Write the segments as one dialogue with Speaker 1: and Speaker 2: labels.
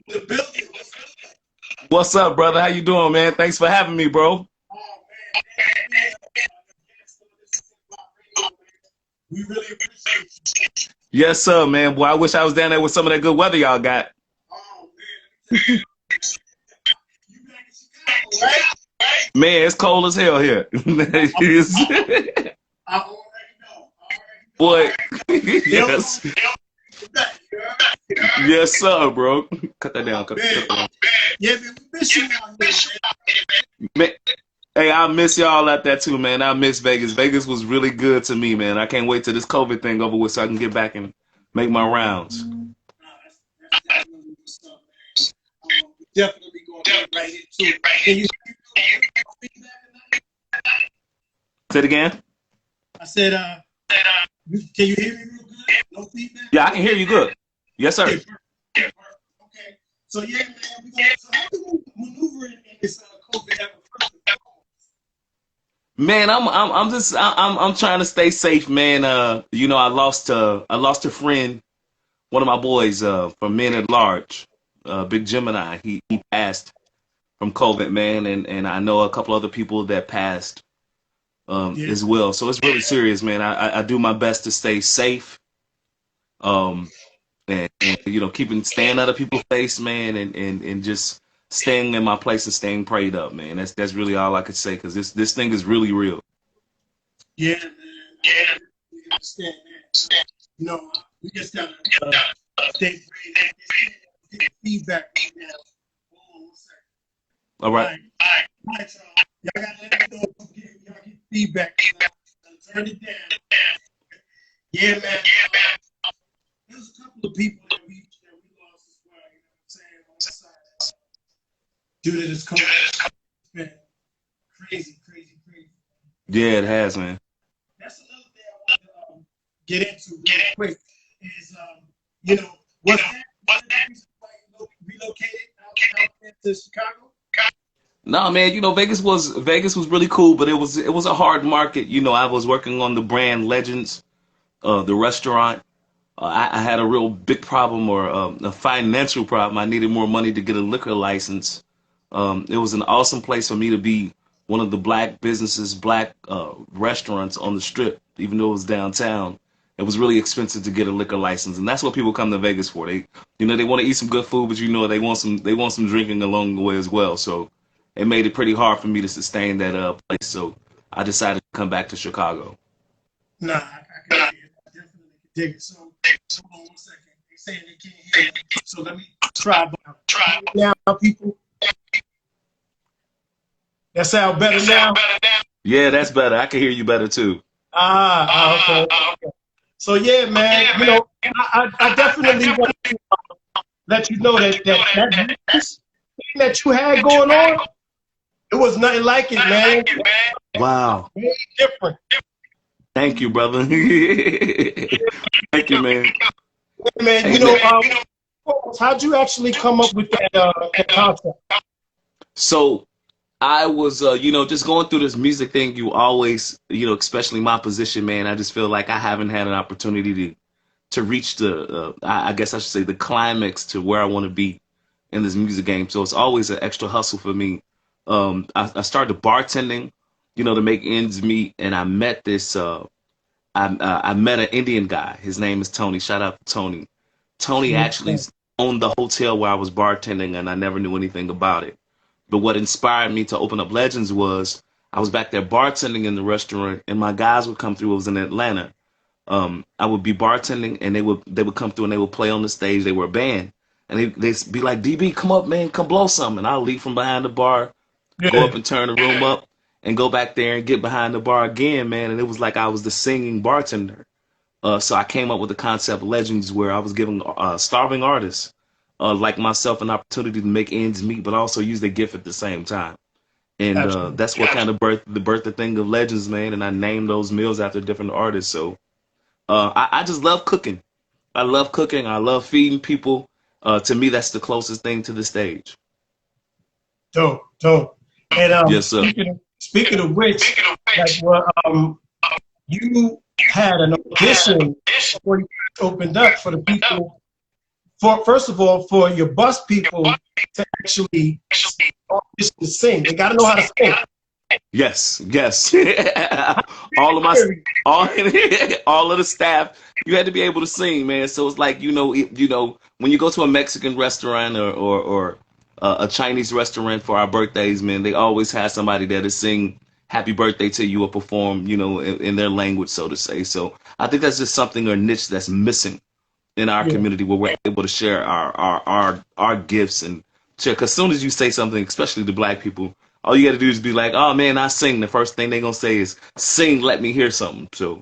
Speaker 1: The building.
Speaker 2: What's up, brother? How you doing, man? Thanks for having me, bro.
Speaker 1: We really appreciate you.
Speaker 2: Yes, sir, man. Boy, I wish I was down there with some of that good weather y'all got.
Speaker 1: Oh, man. You back in Chicago, right?
Speaker 2: Man, it's cold as hell here.
Speaker 1: I already know.
Speaker 2: Boy, yes. Yes, sir, bro. Cut that down. Cut that down.
Speaker 1: Yeah, man, we miss you out here,
Speaker 2: Man, hey, I miss y'all out there too, man. I miss Vegas. Vegas was really good to me, man. I can't wait till this COVID thing over with so I can get back and make my rounds.
Speaker 1: That's definitely what's up, man. We definitely going to get right into it. Can you feedback tonight?
Speaker 2: Say it again?
Speaker 1: I said, can you hear me real good? No feedback?
Speaker 2: Yeah, I can hear you good. Yes, sir.
Speaker 1: Okay. So yeah, man, so how do we maneuver in this COVID ever?
Speaker 2: Man, I'm trying to stay safe, man. You know, I lost a friend, one of my boys, from Men at Large, Big Gemini. He passed from COVID, man, and I know a couple other people that passed as well. So it's really serious, man. I do my best to stay safe. And you know, staying out of people's face, man, and just staying in my place and staying prayed up, man. That's really all I could say, because this thing is really real.
Speaker 1: Yeah, man. Yeah, we understand that. You know, we just gotta stay prayed. Get feedback right now. Hold on 1 second.
Speaker 2: All right.
Speaker 1: All right, y'all gotta let me know if y'all get feedback. Turn it down. Yeah, man. There's a couple of people that we lost as well, you know what I'm saying, on the side. Due to this COVID. It's been crazy.
Speaker 2: Yeah, it has, man.
Speaker 1: That's another thing I want to get into real quick is, you know, was that reason why you relocated out to Chicago?
Speaker 2: No, man, you know, Vegas was really cool, but it was a hard market. You know, I was working on the brand Legends, the restaurant. I had a real big problem, or a financial problem. I needed more money to get a liquor license. It was an awesome place for me to be, one of the black businesses, black restaurants on the Strip, even though it was downtown. It was really expensive to get a liquor license, and that's what people come to Vegas for. They want to eat some good food, but you know they want some drinking along the way as well. So it made it pretty hard for me to sustain that place. So I decided to come back to Chicago.
Speaker 1: Nah, I definitely can dig it. So hold on 1 second. They saying they can't hear me. So let me try now, people. That sound better now?
Speaker 2: Yeah, that's better. I can hear you better too.
Speaker 1: Okay. So yeah, man, you know, I definitely want to let you know that thing that you had going on, it was nothing like it, man.
Speaker 2: Wow.
Speaker 1: Very different.
Speaker 2: Thank you, brother. Thank you, man.
Speaker 1: Yeah, man, you know, how'd you actually come up with that concept?
Speaker 2: So I was, you know, just going through this music thing. You always, you know, especially my position, man, I just feel like I haven't had an opportunity to reach the, I guess I should say, the climax to where I want to be in this music game. So it's always an extra hustle for me. I started bartending, you know, to make ends meet, and I met this. I met an Indian guy. His name is Tony. Shout out to Tony. Tony actually owned the hotel where I was bartending, and I never knew anything about it. But what inspired me to open up Legends was I was back there bartending in the restaurant, and my guys would come through. It was in Atlanta. I would be bartending, and they would come through and they would play on the stage. They were a band, and they'd be like, "DB, come up, man, come blow something." And I'll leave from behind the bar, go up and turn the room up, and go back there and get behind the bar again, man. And it was like I was the singing bartender. So I came up with the concept Legends, where I was giving starving artists like myself an opportunity to make ends meet, but also use their gift at the same time. And that's what kind of birthed the thing of Legends, man. And I named those meals after different artists. So I just love cooking. I love cooking. I love feeding people. To me, that's the closest thing to the stage.
Speaker 1: Dope. And
Speaker 2: yes, sir.
Speaker 1: Speaking of which, like, well, you had an audition before you opened up for the people for first of all, for your bus people to actually audition to sing, they got to know how to sing.
Speaker 2: Yes, yes. all of my all all of the staff, you had to be able to sing, man. So it's like when you go to a Mexican restaurant or a Chinese restaurant for our birthdays, man, they always have somebody there to sing "Happy Birthday" to you or perform, in their language, so to say. So I think that's just something or niche that's missing in our
Speaker 1: Yeah,
Speaker 2: community where we're able to share our gifts and share. Because as soon as you say something, especially to black people, all you got to do is be like, "Oh man, I sing." The first thing they're gonna say is, "Sing, let me hear something." So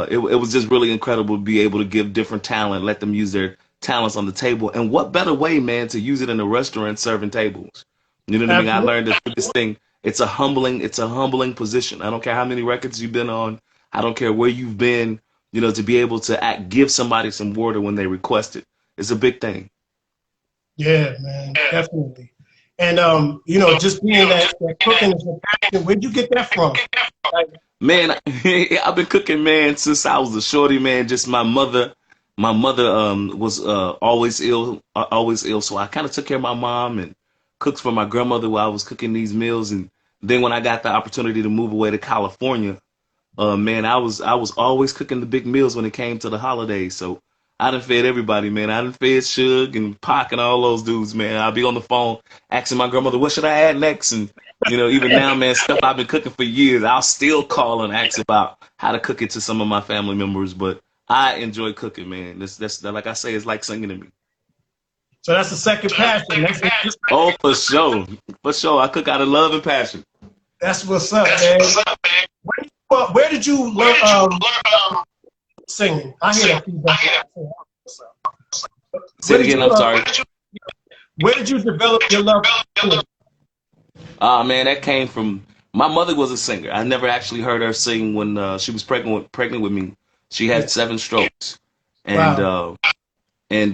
Speaker 2: it was just really incredible to be able to give different talent, let them use their talents on the table. And what better way, man, to use it in a restaurant serving tables? You know what I mean? I
Speaker 1: absolutely.
Speaker 2: learned that through this thing, it's a humbling position. I don't care how many records you've been on. I don't care where you've been. To be able to give somebody some water when they request it, it's a big thing.
Speaker 1: Yeah, man, definitely. And just being that cooking is a passion. Where'd you get that from? Like,
Speaker 2: Man, I've been cooking, man, since I was a shorty, man. Just my mother was always ill, so I kind of took care of my mom and cooked for my grandmother while I was cooking these meals. And then when I got the opportunity to move away to California, man, I was always cooking the big meals when it came to the holidays. So I done fed everybody, man. I done fed Suge and Pac and all those dudes, man. I'll be on the phone asking my grandmother, what should I add next? And even now, man, stuff I've been cooking for years, I'll still call and ask about how to cook it to some of my family members. But I enjoy cooking, man. That's like I say, it's like singing to me.
Speaker 1: so that's the second passion.
Speaker 2: Oh, for sure, for sure. I cook out of love and passion.
Speaker 1: That's what's up, man. Where did you learn singing? I hear that feedback.
Speaker 2: Say it again. I'm sorry.
Speaker 1: Where did you develop your love for singing?
Speaker 2: Man, that came from my mother was a singer. I never actually heard her sing when she was pregnant with me. She had
Speaker 1: Yeah.
Speaker 2: 7 strokes, and
Speaker 1: Wow.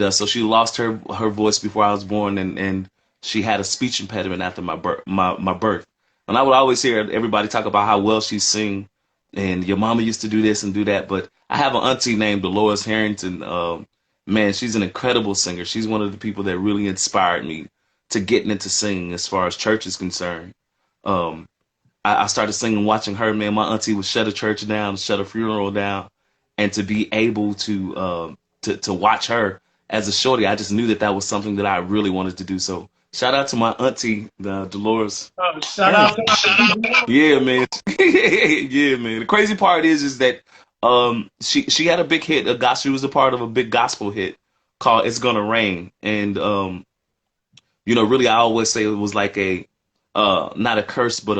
Speaker 2: so she lost her voice before I was born, and she had a speech impediment after my birth. And I would always hear everybody talk about how well she sing, and your mama used to do this and do that. But I have an auntie named Dolores Harrington. Man, she's an incredible singer. She's one of the people that really inspired me to getting into singing as far as church is concerned. Um, I started singing watching her, man. My auntie would shut a church down, shut a funeral down, and to be able to watch her as a shorty, I just knew that was something that I really wanted to do. So shout out to my auntie, Dolores.
Speaker 1: Shout out to
Speaker 2: Yeah, man. Yeah, man. The crazy part is that she had a big hit, a gospel. She was a part of a big gospel hit called "It's Gonna Rain," and really, I always say it was like a not a curse, but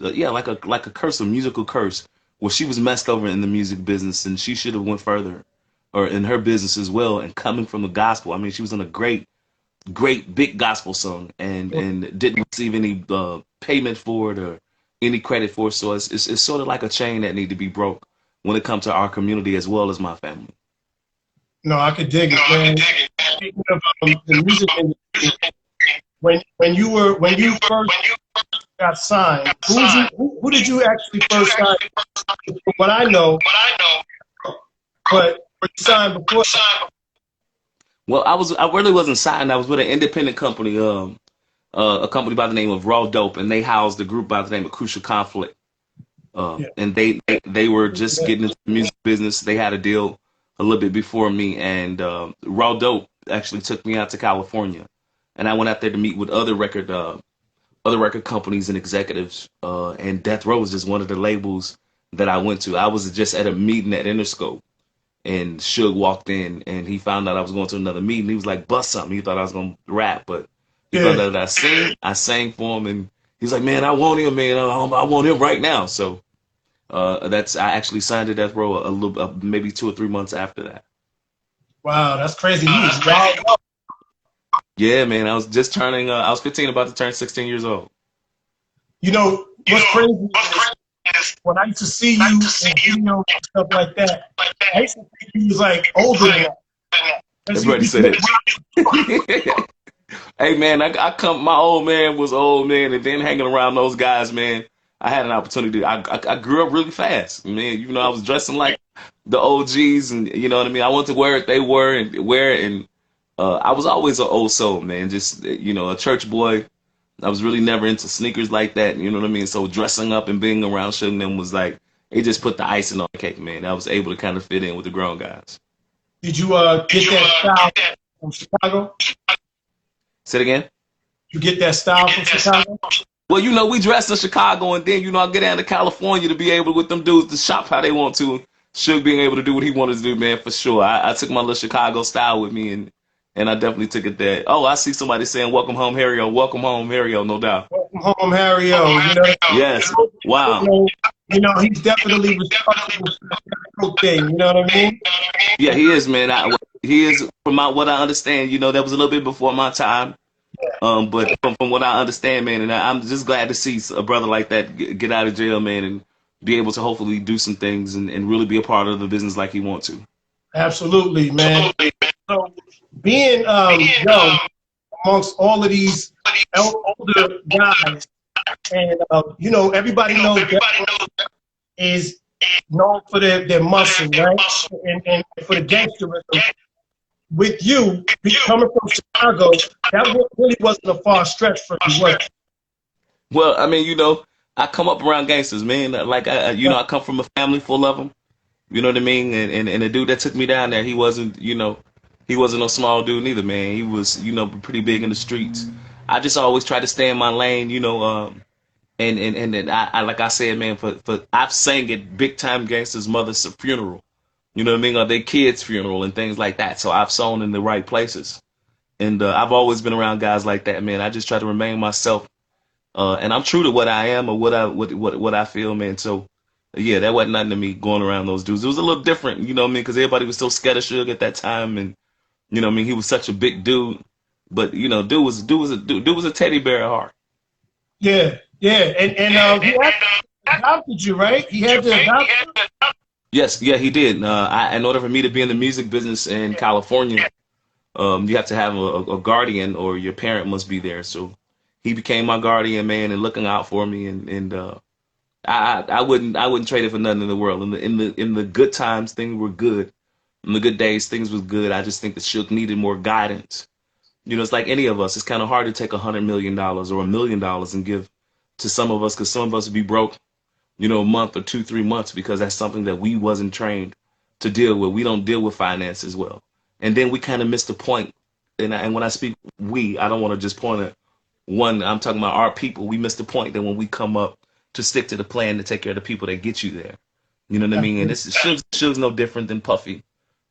Speaker 2: yeah, like a curse, a musical curse, where she was messed over in the music business, and she should have went further, or in her business as well. And coming from the gospel, I mean, she was in a great big gospel song, and didn't receive any payment for it or any credit for it. So it's sort of like a chain that need to be broke when it comes to our community as well as my family.
Speaker 1: No, I could dig it, man. Speaking of the music industry, when you first got signed, who did you actually first sign? From what I know, but you signed before.
Speaker 2: Well, I really wasn't signed. I was with an independent company, a company by the name of Raw Dope, and they housed a group by the name of Crucial Conflict.
Speaker 1: Yeah.
Speaker 2: And they were just getting into the music business. They had a deal a little bit before me, and Raw Dope actually took me out to California, and I went out there to meet with other record companies and executives. And Death Row was just one of the labels that I went to. I was just at a meeting at Interscope, and Suge walked in, and he found out I was going to another meeting. He was like, "Bust something." He thought I was going to rap, but he found
Speaker 1: Yeah.
Speaker 2: out that I sang for him, and he's like, "Man, I want him, man. I want him right now." So I actually signed to Death Row a little maybe 2 or 3 months after that.
Speaker 1: Wow, that's crazy. You was wild.
Speaker 2: Yeah, man. I was just turning. I was 15, about to turn 16 years old.
Speaker 1: You know what's crazy is when I used to see you in videos and stuff like that, I used to think you was like older than that.
Speaker 2: Everybody said it. Hey, man, I come. My old man was old, man, and then hanging around those guys, man, I had an opportunity. I grew up really fast, man. I was dressing like the OGs, and you know what I mean. I wanted to wear what they were and wear it, and I was always an old soul, man. Just a church boy. I was really never into sneakers like that. You know what I mean? So dressing up and being around Suge them was like it just put the icing on the cake, man. I was able to kind of fit in with the grown guys.
Speaker 1: Did you get that style from Chicago?
Speaker 2: Say it again.
Speaker 1: You get that style from Chicago?
Speaker 2: Well, we dressed in Chicago, and then I get down to California to be able with them dudes to shop how they want to. Suge being able to do what he wanted to do, man, for sure. I took my little Chicago style with me, and I definitely took it there. Oh, I see somebody saying "Welcome home, Harry-O." Welcome home, Harry-O, no doubt.
Speaker 1: Welcome home, Harry-O.
Speaker 2: Yes. Wow.
Speaker 1: He's definitely responsible for the Chicago thing. You know what I mean?
Speaker 2: Yeah, he is, man. He is, from what I understand. That was a little bit before my time. But from what I understand, man, and I'm just glad to see a brother like that get out of jail, man, and be able to hopefully do some things and really be a part of the business like he wants to.
Speaker 1: Absolutely, man. So being young amongst all of these older guys, and everybody knows that is known for their muscle, right? And for the gangsterism. With you coming from Chicago, that really wasn't a far stretch for you, was it?
Speaker 2: Well, I mean, I come up around gangsters, man. Like I come from a family full of them. You know what I mean? And the dude that took me down there, he wasn't no small dude neither, man. He was, pretty big in the streets. I just always try to stay in my lane, and I like I said, man, for I've sang at big time gangsters' mother's funeral. You know what I mean? Or their kids' funeral and things like that. So I've sown in the right places. And I've always been around guys like that, man. I just try to remain myself. And I'm true to what I am or what I feel, man. So, yeah, that wasn't nothing to me going around those dudes. It was a little different, you know what I mean? Because everybody was so scared of Suge at that time. And, you know what I mean? He was such a big dude. But, dude was a teddy bear at heart.
Speaker 1: Yeah, yeah. And he adopted you, right? He had to adopt you?
Speaker 2: Yes, yeah, he did. In order for me to be in the music business in California, you have to have a guardian or your parent must be there. So he became my guardian, man, and looking out for me. And I wouldn't trade it for nothing in the world. In the good times, things were good. In the good days, things was good. I just think that Suge needed more guidance. It's like any of us. It's kind of hard to take $100 million or $1 million and give to some of us because some of us would be broke, a month or 2-3 months because that's something that we wasn't trained to deal with. We don't deal with finances well. And then we kind of missed the point. And when I speak we, I don't want to just point at one. I'm talking about our people. We missed the point that when we come up to stick to the plan to take care of the people that get you there. You know what I mean? And this is Suge's no different than Puffy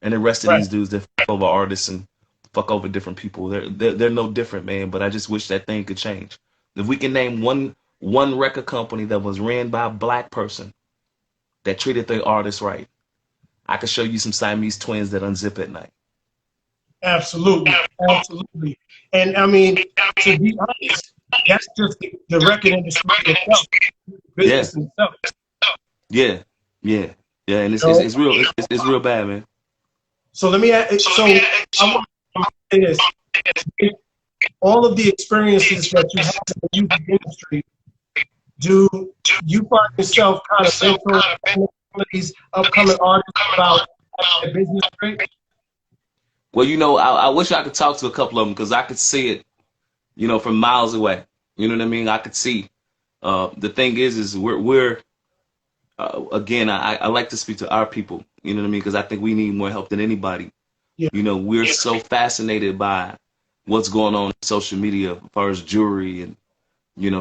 Speaker 2: and the rest of these dudes that fuck over artists and fuck over different people. They're no different, man. But I just wish that thing could change. If we can name one record company that was ran by a black person that treated their artists right, I could show you some Siamese twins that unzip at night.
Speaker 1: Absolutely, absolutely. And I mean, to be honest, that's just the record industry itself, business itself.
Speaker 2: Yeah. And it's real. It's real bad, man.
Speaker 1: So let me ask. So I want to say this: all of the experiences that you have in the music industry, do you find yourself kind of mentoring some of these upcoming artists about their business rate?
Speaker 2: Well, I wish I could talk to a couple of them because I could see it, from miles away. You know what I mean? I could see. The thing is we're again, I like to speak to our people. You know what I mean? Because I think we need more help than anybody.
Speaker 1: Yeah.
Speaker 2: We're so fascinated by what's going on in social media as far as jewelry and,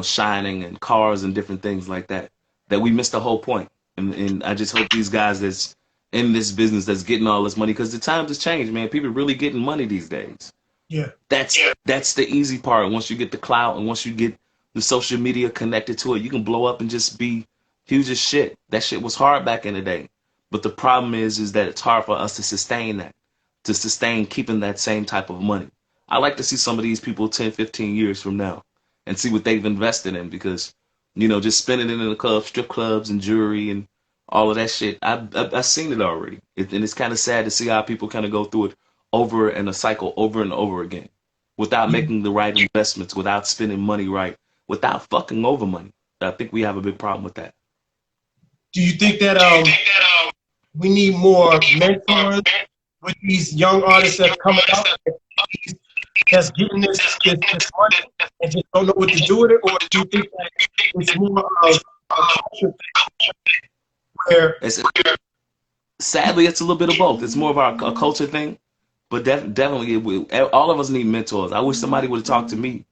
Speaker 2: shining and cars and different things like that we missed the whole point. And I just hope these guys that's in this business that's getting all this money, because the times has changed, man. People are really getting money these days.
Speaker 1: Yeah.
Speaker 2: That's the easy part. Once you get the clout and once you get the social media connected to it, you can blow up and just be huge as shit. That shit was hard back in the day. But the problem is that it's hard for us to sustain that, to sustain keeping that same type of money. I like to see some of these people 10, 15 years from now and see what they've invested in because, just spending it in the clubs, strip clubs and jewelry and all of that shit. I've seen it already. And it's kind of sad to see how people kind of go through it over in a cycle over and over again without making the right investments, without spending money right, without fucking over money. I think we have a big problem with that.
Speaker 1: Do you think that we need more mentors with these young artists that are coming out that's getting this money and just don't know what to do with it, or do you think that it's more of a culture thing where
Speaker 2: It's, sadly, it's a little bit of both. It's more of a culture thing, but definitely, all of us need mentors. I wish somebody would have talked to me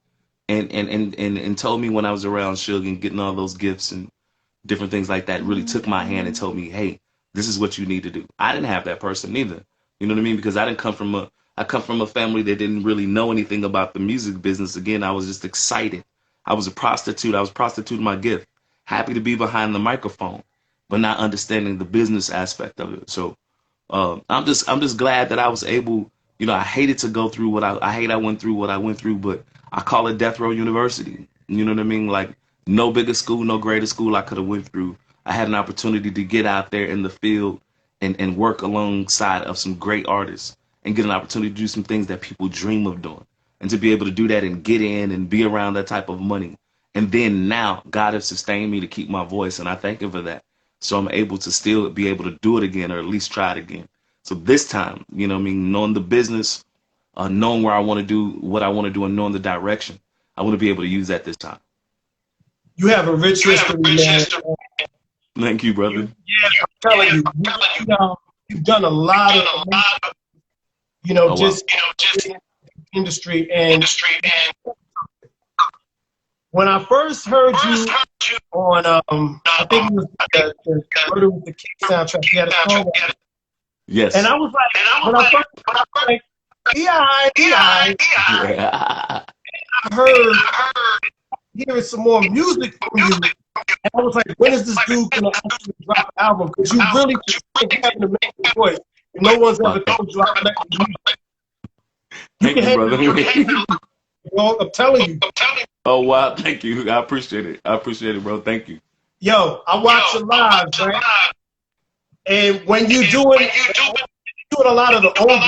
Speaker 2: and told me when I was around Suge and getting all those gifts and different things like that, really took my hand and told me, hey, this is what you need to do. I didn't have that person either. You know what I mean? Because I come from a family that didn't really know anything about the music business. Again, I was just excited. I was a prostitute. I was prostituting my gift. Happy to be behind the microphone, but not understanding the business aspect of it. So I'm just glad that I was able. You know, I hated to go through what I went through what I went through, but I call it Death Row University. You know what I mean? Like no bigger school, no greater school I could have went through. I had an opportunity to get out there in the field and work alongside of some great artists and get an opportunity to do some things that people dream of doing. And to be able to do that and get in and be around that type of money. And then now God has sustained me to keep my voice, and I thank him for that. So I'm able to still be able to do it again, or at least try it again. So this time, you know what I mean, knowing the business, knowing where I want to do what I want to do, and knowing the direction, I want to be able to use that this time.
Speaker 1: you have a rich history, man.
Speaker 2: Thank you, brother.
Speaker 1: Yeah, I'm telling you, you've done a lot of, just industry. And when I first heard you on, I think it was the Murder with the King soundtrack, you had a song.
Speaker 2: Yes.
Speaker 1: And I was like, when I first like, E.I.
Speaker 2: Yeah.
Speaker 1: I heard hearing some more music from you, and I was like, when is this dude gonna actually drop an album? Because you really have an amazing voice. And no one's ever told you how to make music.
Speaker 2: Thank you, brother.
Speaker 1: I'm telling you.
Speaker 2: Oh wow, thank you. I appreciate it, bro. Thank you.
Speaker 1: Yo, I watch your lives, right? And when you're doing a lot of the old,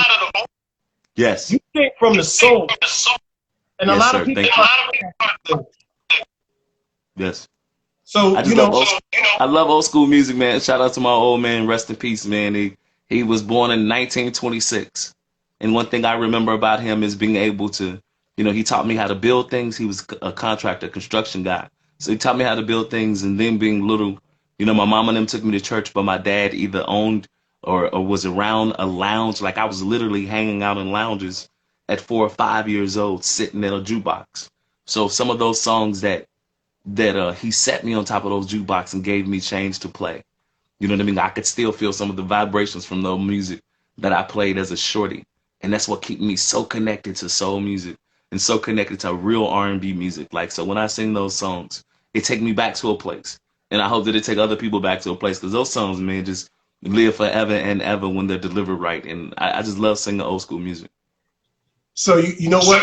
Speaker 2: yes,
Speaker 1: you think from the soul, and
Speaker 2: yes,
Speaker 1: a lot
Speaker 2: sir.
Speaker 1: of people.
Speaker 2: Yes.
Speaker 1: So
Speaker 2: I love old school music, man. Shout out to my old man, rest in peace, man. He was born in 1926, and one thing I remember about him is being able to, he taught me how to build things. He was a contractor, construction guy, so he taught me how to build things. And then being little, my mom and them took me to church, but my dad either owned or was around a lounge. Like I was literally hanging out in lounges at 4 or 5 years old, sitting at a jukebox. So some of those songs that he set me on top of those jukebox and gave me change to play. You know what I mean? I could still feel some of the vibrations from the music that I played as a shorty. And that's what kept me so connected to soul music and so connected to real R&B music. Like, so when I sing those songs, it take me back to a place. And I hope that it take other people back to a place, because those songs, man, just live forever and ever when they're delivered right. And I just love singing old school music.
Speaker 1: So you know what?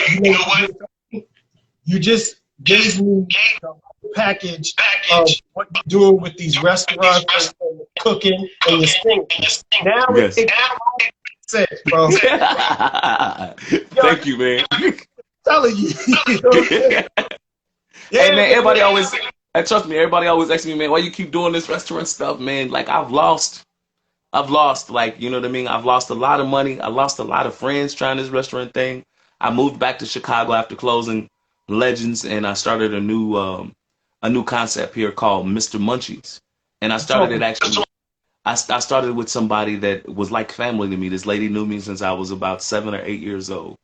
Speaker 1: You just gave me the package of what you're doing with these restaurants and cooking and your singing. Now
Speaker 2: yes.
Speaker 1: It makes sense, bro.
Speaker 2: Thank you, man.
Speaker 1: I'm telling you.
Speaker 2: Hey, man, everybody always, and trust me, everybody always asks me, man, why you keep doing this restaurant stuff, man? Like, I've lost, like, you know what I mean? I've lost a lot of money. I lost a lot of friends trying this restaurant thing. I moved back to Chicago after closing Legends, and I started a new concept here called Mr. Munchies. And I started it actually, I started with somebody that was like family to me. This lady knew me since I was about 7 or 8 years old.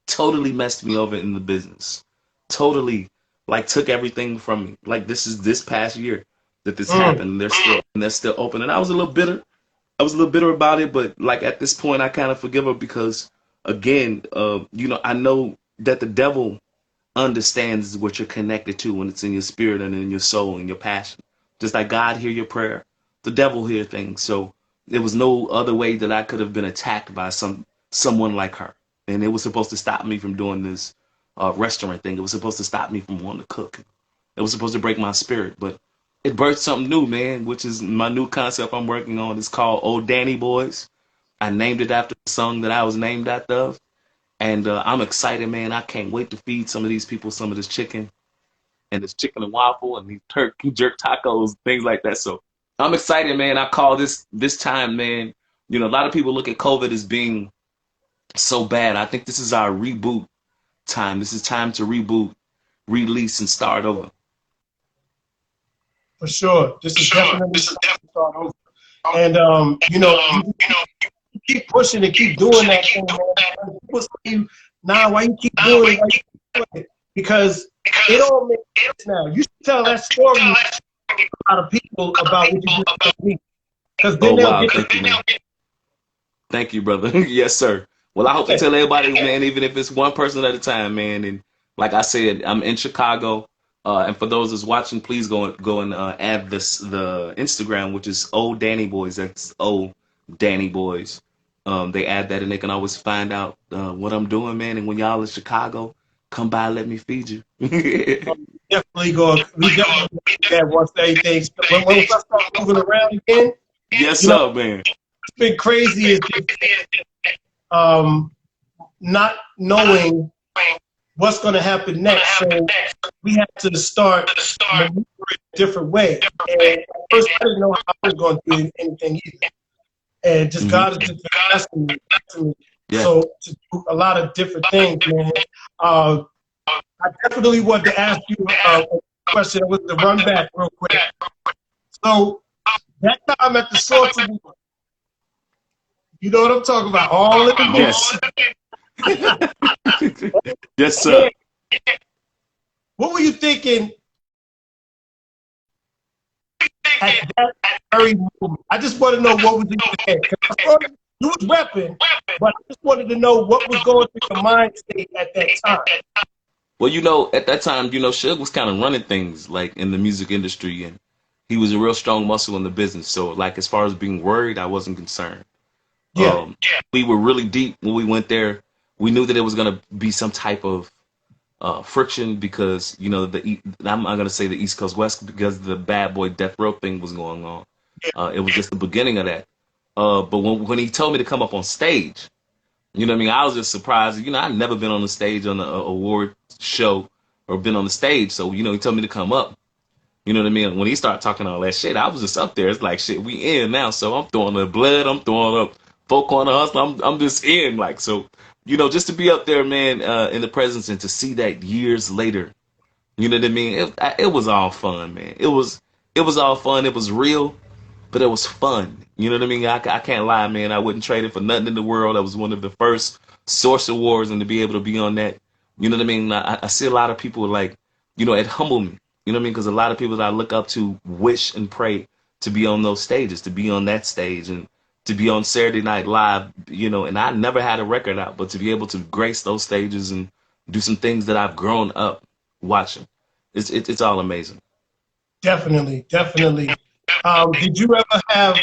Speaker 2: Totally messed me over in the business. Totally, like, took everything from me. Like, this past year that this happened. They're still open. And I was a little bitter. About it, but like at this point I kind of forgive her, because again, I know that the devil understands what you're connected to when it's in your spirit and in your soul and your passion. Just like God hear your prayer, the devil hear things. So there was no other way that I could have been attacked by someone like her. And it was supposed to stop me from doing this restaurant thing. It was supposed to stop me from wanting to cook. It was supposed to break my spirit, but it birthed something new, man, which is my new concept I'm working on. It's called Old Danny Boys. I named it after the song that I was named after. And I'm excited, man. I can't wait to feed some of these people some of this chicken and this chicken and waffle and these turkey jerk tacos, things like that. So I'm excited, man. I call this time, man. A lot of people look at COVID as being so bad. I think this is our reboot time. This is time to reboot, release, and start over.
Speaker 1: For sure. This is definitely time to start over. And you keep pushing and keep doing that thing, man. People say you, nah, why you keep doing it? Why you keep doing it? Because it all makes sense now. You should tell that story to a lot of people about what you did for me. Because
Speaker 2: Oh
Speaker 1: then they'll
Speaker 2: wow,
Speaker 1: get
Speaker 2: thank you, man. Thank you, brother. Yes, sir. Well, I hope to
Speaker 1: the
Speaker 2: tell everybody, man, even if it's one person at a time, man. And like I said, I'm in Chicago. And for those that's watching, please go and add the Instagram, which is O Danny Boys. That's O Danny Boys. They add that, and they can always find out what I'm doing, man. And when y'all in Chicago, come by, let me feed you.
Speaker 1: definitely go. We definitely do that once everything. When we start moving around again,
Speaker 2: Yes,
Speaker 1: you know,
Speaker 2: sir, man.
Speaker 1: what's been crazy is just, not knowing what's going to happen next. So we have to start maneuvering a different way. And at first, I didn't know how I was going to do anything either. And just
Speaker 2: Hmm.
Speaker 1: God has just been blessing me.
Speaker 2: Yeah.
Speaker 1: So to do a lot of different things, man. I definitely want to ask you a question with the run back real quick. So that time at the Source Award, you know what I'm talking about? All in the
Speaker 2: Yes. Yes, sir.
Speaker 1: Yeah. What were you thinking at that very moment? I just want to know what was in your head. Because I saw you was repping, but I just wanted to know what was going through your mind state at that time.
Speaker 2: Well, at that time, Suge was kind of running things like in the music industry, and he was a real strong muscle in the business. So, like, as far as being worried, I wasn't concerned.
Speaker 1: Yeah.
Speaker 2: We were really deep when we went there. We knew that it was going to be some type of friction because, I'm not going to say the East Coast West because the Bad Boy Death Row thing was going on. It was just the beginning of that. But when he told me to come up on stage, you know what I mean? I was just surprised. I'd never been on the stage on an award show or been on the stage. So, he told me to come up. You know what I mean? When he started talking all that shit, I was just up there. It's like, shit, we in now. So I'm throwing the blood. I'm throwing up folk on the hustle. I'm just in. Like, so, just to be up there, man, in the presence and to see that years later, you know what I mean? It was all fun, man. It was all fun. It was real, but it was fun. You know what I mean? I can't lie, man. I wouldn't trade it for nothing in the world. That was one of the first Source Awards, and to be able to be on that, you know what I mean? I see a lot of people like, it humbled me. You know what I mean? Because a lot of people that I look up to wish and pray to be on those stages, to be on that stage, and to be on Saturday Night Live. And I never had a record out, but to be able to grace those stages and do some things that I've grown up watching, it's all amazing.
Speaker 1: Definitely, definitely. Did you ever have?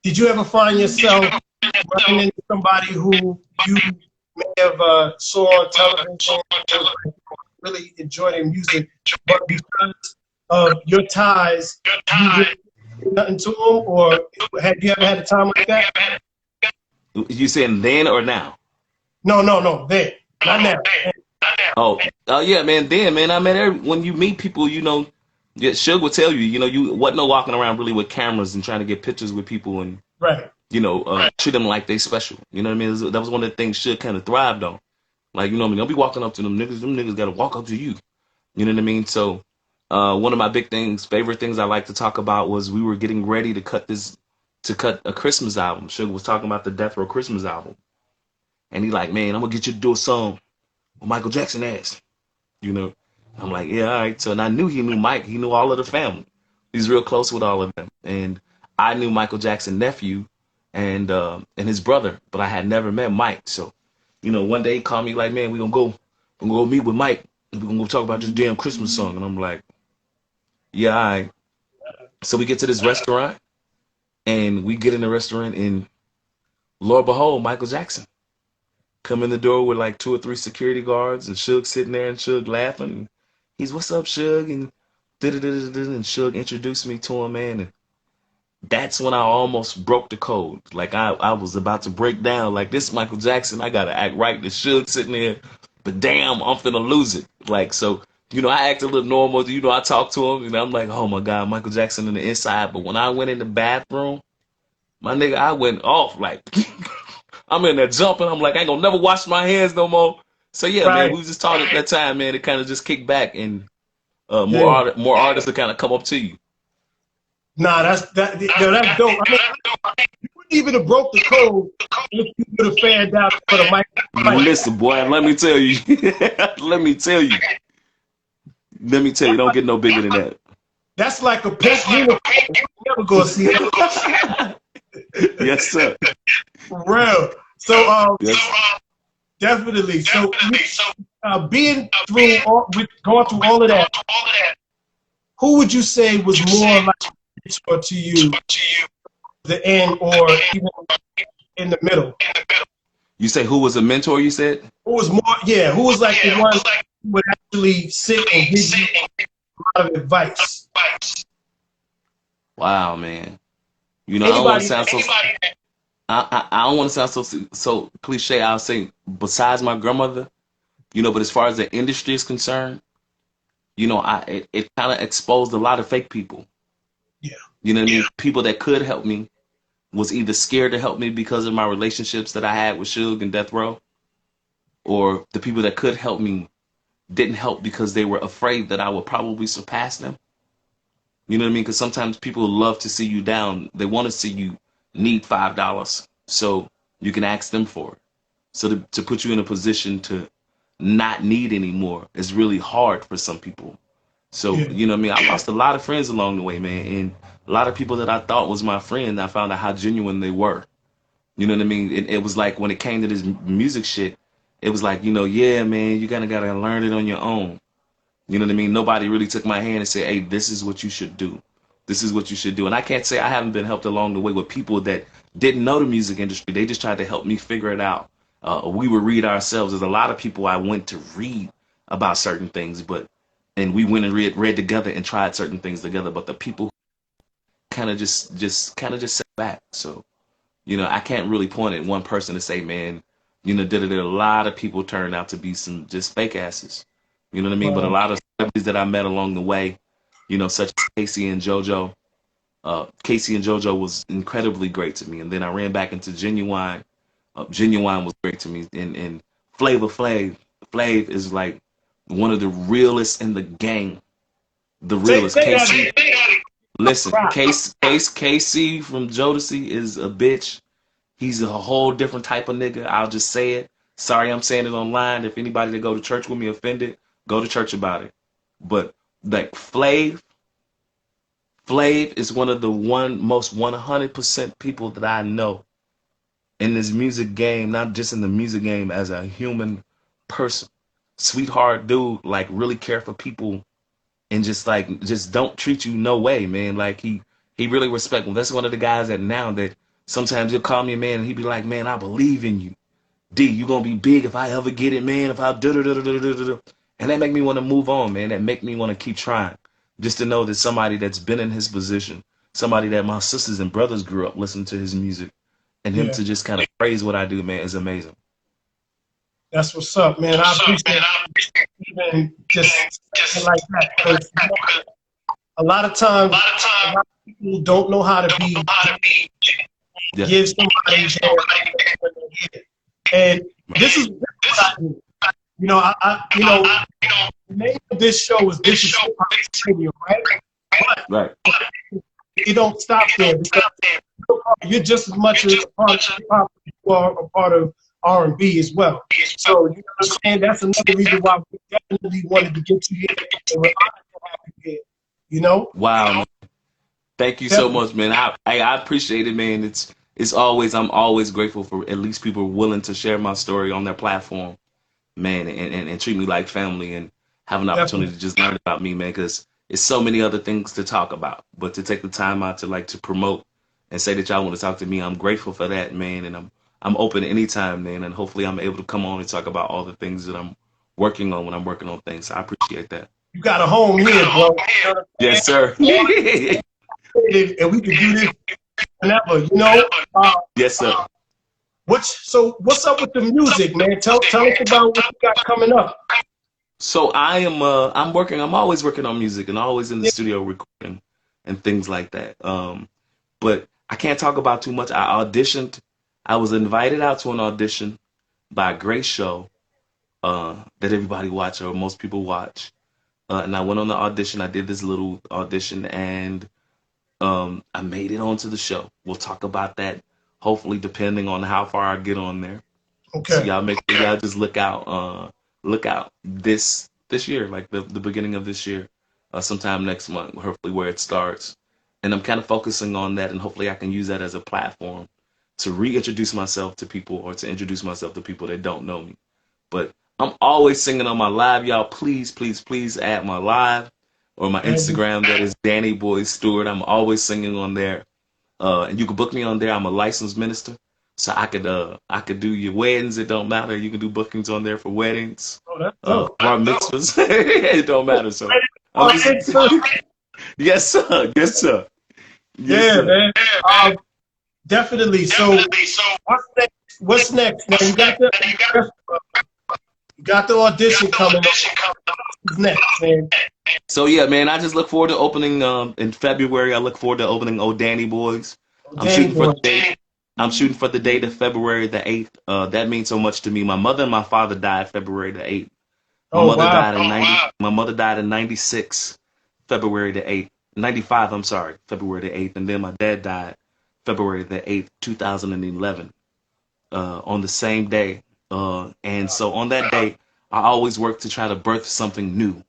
Speaker 1: Did you ever find yourself running into somebody who you may have saw on television, really enjoy their music, but because of your ties, you really did nothing to them, or have you ever had a time like that?
Speaker 2: You saying then or now?
Speaker 1: No, then, not now.
Speaker 2: Oh, yeah, man. Then, man, I met when you meet people, yeah, Suge will tell you, you wasn't no walking around really with cameras and trying to get pictures with people and,
Speaker 1: Right.
Speaker 2: treat them like they special. You know what I mean? That was one of the things Suge kind of thrived on. Like, you know what I mean? Don't be walking up to them niggas. Them niggas got to walk up to you. You know what I mean? So, one of my favorite things I like to talk about was we were getting ready to cut a Christmas album. Suge was talking about the Death Row Christmas album. And he like, man, I'm going to get you to do a song with Michael Jackson ass. You know, I'm like, yeah, all right. So, and I knew he knew Mike. He knew all of the family. He's real close with all of them. And I knew Michael Jackson's nephew and his brother, but I had never met Mike. So, one day he called me like, man, we're gonna go meet with Mike. We're gonna go talk about this damn Christmas song. And I'm like, yeah, all right. So we get to this restaurant and we get in the restaurant and Lord behold, Michael Jackson come in the door with like 2 or 3 security guards and Suge sitting there and Suge laughing. And he's, what's up, Suge? And and Suge introduced me to him, man. And that's when I almost broke the code. Like I was about to break down. Like, this Michael Jackson, I gotta act right. The Suge sitting there, but damn, I'm finna lose it. Like, so, I act a little normal. I talk to him, and I'm like, oh my God, Michael Jackson in the inside. But when I went in the bathroom, my nigga, I went off like I'm in there jumping. I'm like, I ain't gonna never wash my hands no more. So yeah, man,
Speaker 1: Right.
Speaker 2: we was just talking at that time, man. It kind of just kicked back, and
Speaker 1: Yeah.
Speaker 2: more artists will kind of come up to you.
Speaker 1: Nah, that's dope. I mean, you wouldn't even have broke the code if you would have fanned out for the mic.
Speaker 2: Listen, boy, let me tell you, let me tell you, don't get no bigger than that.
Speaker 1: That's like a pink uniform. You're never gonna see it.
Speaker 2: Yes, sir.
Speaker 1: For real. So
Speaker 2: Yes.
Speaker 1: definitely. So being through going through all of that, who would you say was more like a mentor to you, the end or even in the middle?
Speaker 2: You say who was a mentor? You said
Speaker 1: Who was more? Yeah, who was like the one who would actually sit and give you a lot of advice?
Speaker 2: wow, man. You know,
Speaker 1: Anybody?
Speaker 2: I don't want to sound so cliche. I'll say besides my grandmother, you know, but as far as the industry is concerned, you know, it kind of exposed a lot of fake people.
Speaker 1: Yeah.
Speaker 2: You know what I mean? People that could help me was either scared to help me because of my relationships that I had with Suge and Death Row, or the people that could help me didn't help because they were afraid that I would probably surpass them. You know what I mean? Because sometimes people love to see you down. They want to see you need $5 so you can ask them for it. So to put you in a position to not need anymore is really hard for some people. So,
Speaker 1: Yeah.
Speaker 2: you know what I mean? I lost a lot of friends along the way, man. And a lot of people that I thought was my friend, I found out how genuine they were. You know what I mean? It was like when it came to this music shit, it was like, you know, yeah, man, you kind of got to learn it on your own. You know what I mean? Nobody really took my hand and said, hey, this is what you should do. This is what you should do. And I can't say I haven't been helped along the way with people that didn't know the music industry. They just tried to help me figure it out. We would read ourselves. There's a lot of people I went to read about certain things, and we went and read together and tried certain things together. But the people kind of just sat back. So, you know, I can't really point at one person to say, man, you know, did a lot of people turned out to be some just fake asses. You know what I mean? But a lot of celebrities that I met along the way, you know, such as Casey and JoJo. Casey and JoJo was incredibly great to me. And then I ran back into Genuine. Genuine was great to me. And Flavor Flav. Flav is like one of the realest in the game. The realest. Casey. Listen, Casey from Jodeci is a bitch. He's a whole different type of nigga. I'll just say it. Sorry, I'm saying it online. If anybody that go to church with me offended, go to church about it. But like Flav is one of the most 100% people that I know in this music game, not just in the music game, as a human person. Sweetheart dude, like really care for people and just don't treat you no way, man. Like he really respect me. That's one of the guys that now that sometimes he'll call me a man and he'd be like, man, I believe in you. D, you gonna be big if I ever get it, man. If I do. And that make me want to move on, man. That make me want to keep trying. Just to know that somebody that's been in his position, somebody that my sisters and brothers grew up listening to his music, and him to just kind of praise what I do, man, is amazing.
Speaker 1: That's what's up, man. I appreciate even just like that. Because a lot of times, a lot of people don't know how to give somebody their, and this is what I do. You know, the name of this show is This Is Hip Hop Radio, right?
Speaker 2: Right.
Speaker 1: It don't stop there because you're just as much a part of hip hop as you are a part of R&B as well. So, you know what I'm saying? That's another reason why we definitely wanted to get you here. And we're honored to have you here. You know?
Speaker 2: Wow, man. Thank you so much, man. I appreciate it, man. I'm always grateful for at least people willing to share my story on their platform, man, and treat me like family and have an opportunity to just learn about me, man, because it's so many other things to talk about. But to take the time out to promote and say that y'all want to talk to me, I'm grateful for that, man, and I'm open anytime, man, and hopefully I'm able to come on and talk about all the things that I'm working on when I'm working on things. So I appreciate that.
Speaker 1: You got a home here, bro.
Speaker 2: Yes, sir.
Speaker 1: And we can do this whenever, you know?
Speaker 2: Yes, sir.
Speaker 1: What's up with the music, man? Tell us about what you got coming up.
Speaker 2: So I'm always working on music and always in the studio recording and things like that. But I can't talk about too much. I auditioned I was invited out to an audition by a great show that everybody watch or most people watch. And I went on the audition. I did this little audition, and I made it onto the show. We'll talk about that, hopefully, depending on how far I get on there. So
Speaker 1: Okay.
Speaker 2: y'all make sure y'all just look out this year, like the beginning of this year, sometime next month, hopefully where it starts. And I'm kind of focusing on that, and hopefully I can use that as a platform to reintroduce myself to people or to introduce myself to people that don't know me. But I'm always singing on my live. Y'all, please, please, please add my live or my Instagram. That is Danny Boy Stewart. I'm always singing on there. And you can book me on there. I'm a licensed minister. So I could do your weddings. It don't matter. You can do bookings on there for weddings,
Speaker 1: Oh, that's dope.
Speaker 2: bar mitzvahs. It don't matter. So I'm just, yes, sir. Yes, sir. Yes,
Speaker 1: Yeah,
Speaker 2: sir.
Speaker 1: man. Definitely. So what's next? What's next? Now you got the audition coming up. What's next, man?
Speaker 2: So yeah, man, I just look forward to opening in February. I look forward to opening Old Danny Boys. I'm
Speaker 1: Danny
Speaker 2: shooting for
Speaker 1: boy.
Speaker 2: the date. I'm shooting for the date of February the 8th. That means so much to me. My mother and my father died February the 8th. My
Speaker 1: Oh
Speaker 2: mother
Speaker 1: wow.
Speaker 2: died in 90. My mother died in 96, February the 8th. 95, I'm sorry, February the 8th. And then my dad died February the 8th, 2011, on the same day. And so on that day, I always work to try to birth something new.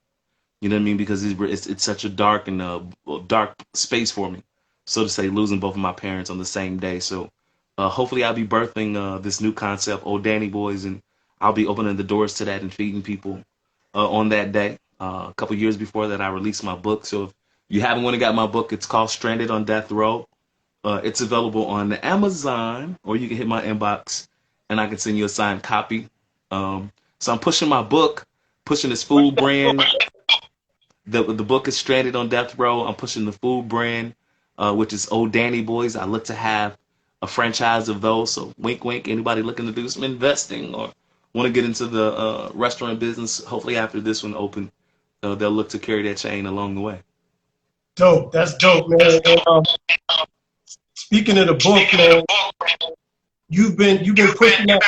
Speaker 2: You know what I mean? Because it's such a dark and dark space for me, so to say, losing both of my parents on the same day. So hopefully I'll be birthing this new concept, Old Danny Boys, and I'll be opening the doors to that and feeding people on that day. A couple years before that, I released my book. So if you haven't went and got my book, it's called Stranded on Death Row. It's available on Amazon, or you can hit my inbox, and I can send you a signed copy. So I'm pushing my book, pushing this food brand. The book is Stranded on Death Row. I'm pushing the food brand, which is Old Danny Boys. I look to have a franchise of those. So wink, wink. Anybody looking to do some investing or want to get into the restaurant business, hopefully after this one open, they'll look to carry that chain along the way.
Speaker 1: Dope. That's dope, man. And, speaking of the book, man, you've been pushing that,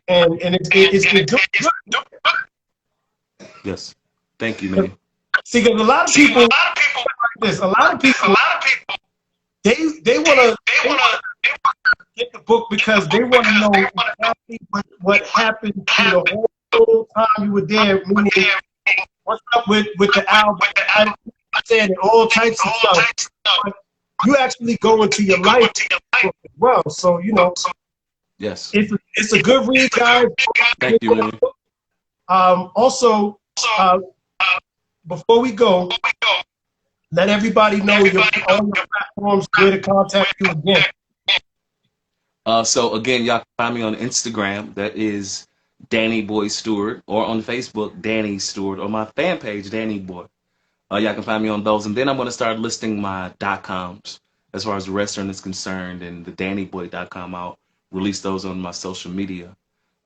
Speaker 1: and it's been good.
Speaker 2: Yes. Thank you, man.
Speaker 1: See, because a lot of people like this. A lot of people they wanna get the book because they want to know exactly what happened to the whole time you were there. Meaning, what's up with the album? I said all types of stuff. But you actually go into your life as well. So you know,
Speaker 2: Yes.
Speaker 1: it's a good read, guys.
Speaker 2: Thank you, man.
Speaker 1: Also, before we go, let everybody know all your platforms, where to contact you again.
Speaker 2: So again, y'all can find me on Instagram. That is Danny Boy Stewart, or on Facebook, Danny Stewart, or my fan page, Danny Boy. Y'all can find me on those, and then I'm going to start listing my .coms as far as the restaurant is concerned, and the DannyBoy.com. I'll release those on my social media.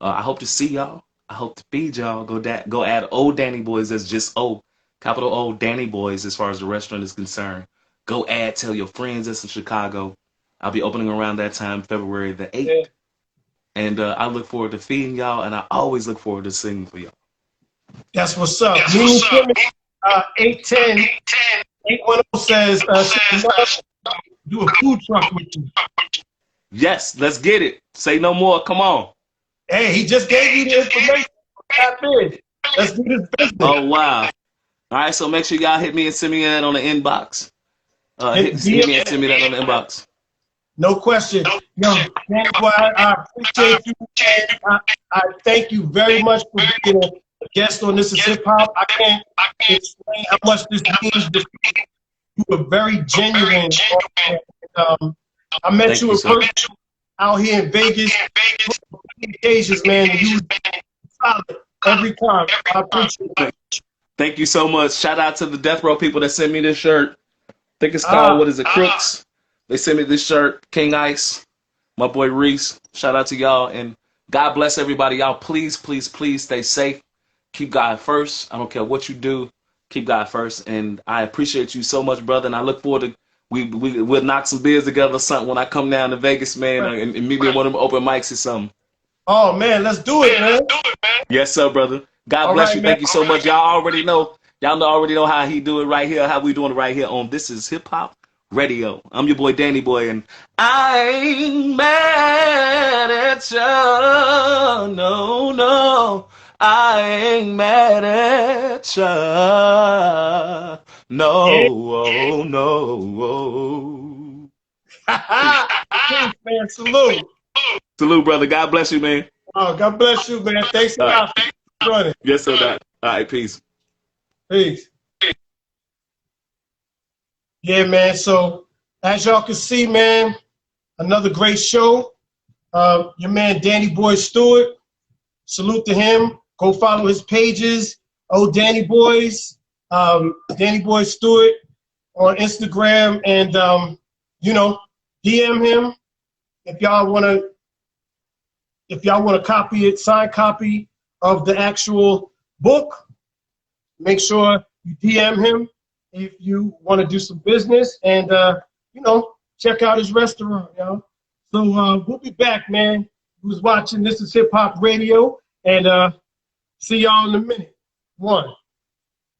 Speaker 2: I hope to see y'all. I hope to feed y'all. Go add Old Danny Boys. That's just O, capital O, Danny Boys, as far as the restaurant is concerned. Go add, tell your friends that's in Chicago. I'll be opening around that time, February the 8th.
Speaker 1: Yeah.
Speaker 2: And I look forward to feeding y'all, and I always look forward to singing for y'all.
Speaker 1: That's what's up. 810 810 says, do a food truck with you.
Speaker 2: Yes, let's get it. Say no more. Come on.
Speaker 1: Hey, he just gave you the information. Tap in. Let's do this business.
Speaker 2: Oh, wow. All right, so make sure y'all hit me and send me that on the inbox. Hit me and send me that on the inbox.
Speaker 1: No question. Yo, Danny Boy, I appreciate you. I thank you very much for being a guest on This Is Hip Hop. I can't explain how much this means. You were very genuine. I met you in person out here in Vegas. Occasions, man. You were solid every time. I appreciate it.
Speaker 2: Thank you so much. Shout out to the Death Row people that sent me this shirt. I think it's called, what is it, Crooks? They sent me this shirt, King Ice, my boy Reese. Shout out to y'all, and God bless everybody. Y'all, please, please, please stay safe. Keep God first. I don't care what you do. Keep God first, and I appreciate you so much, brother, and I look forward to We'll knock some beers together or something when I come down to Vegas, man, and meet me at one of them open mics or something.
Speaker 1: Oh man, let's do it, man.
Speaker 2: Yes, sir, brother. God
Speaker 1: All
Speaker 2: bless
Speaker 1: right,
Speaker 2: you.
Speaker 1: man.
Speaker 2: Thank you so much. Y'all already know. Y'all already know how he do it right here. How we doing it right here on This Is Hip Hop Radio. I'm your boy Danny Boy, and I ain't mad at ya. No, no, I ain't mad at ya.
Speaker 1: Yeah.
Speaker 2: No, oh, no.
Speaker 1: Peace, man. Salute.
Speaker 2: Salute, brother. God bless you, man.
Speaker 1: Oh, God bless you, man. Thanks a
Speaker 2: All right.
Speaker 1: lot for joining.
Speaker 2: Yes, sir. Doc. All right, peace.
Speaker 1: Peace. Yeah, man. So as y'all can see, man, another great show. Your man Danny Boy Stewart. Salute to him. Go follow his pages. Oh, Danny Boys, Danny Boy Stewart on Instagram, and you know, DM him if y'all wanna copy it, signed copy of the actual book. Make sure you DM him if you want to do some business, and you know, check out his restaurant, y'all. So we'll be back, man. Who's watching? This is Hip Hop Radio, and see y'all in a minute. One.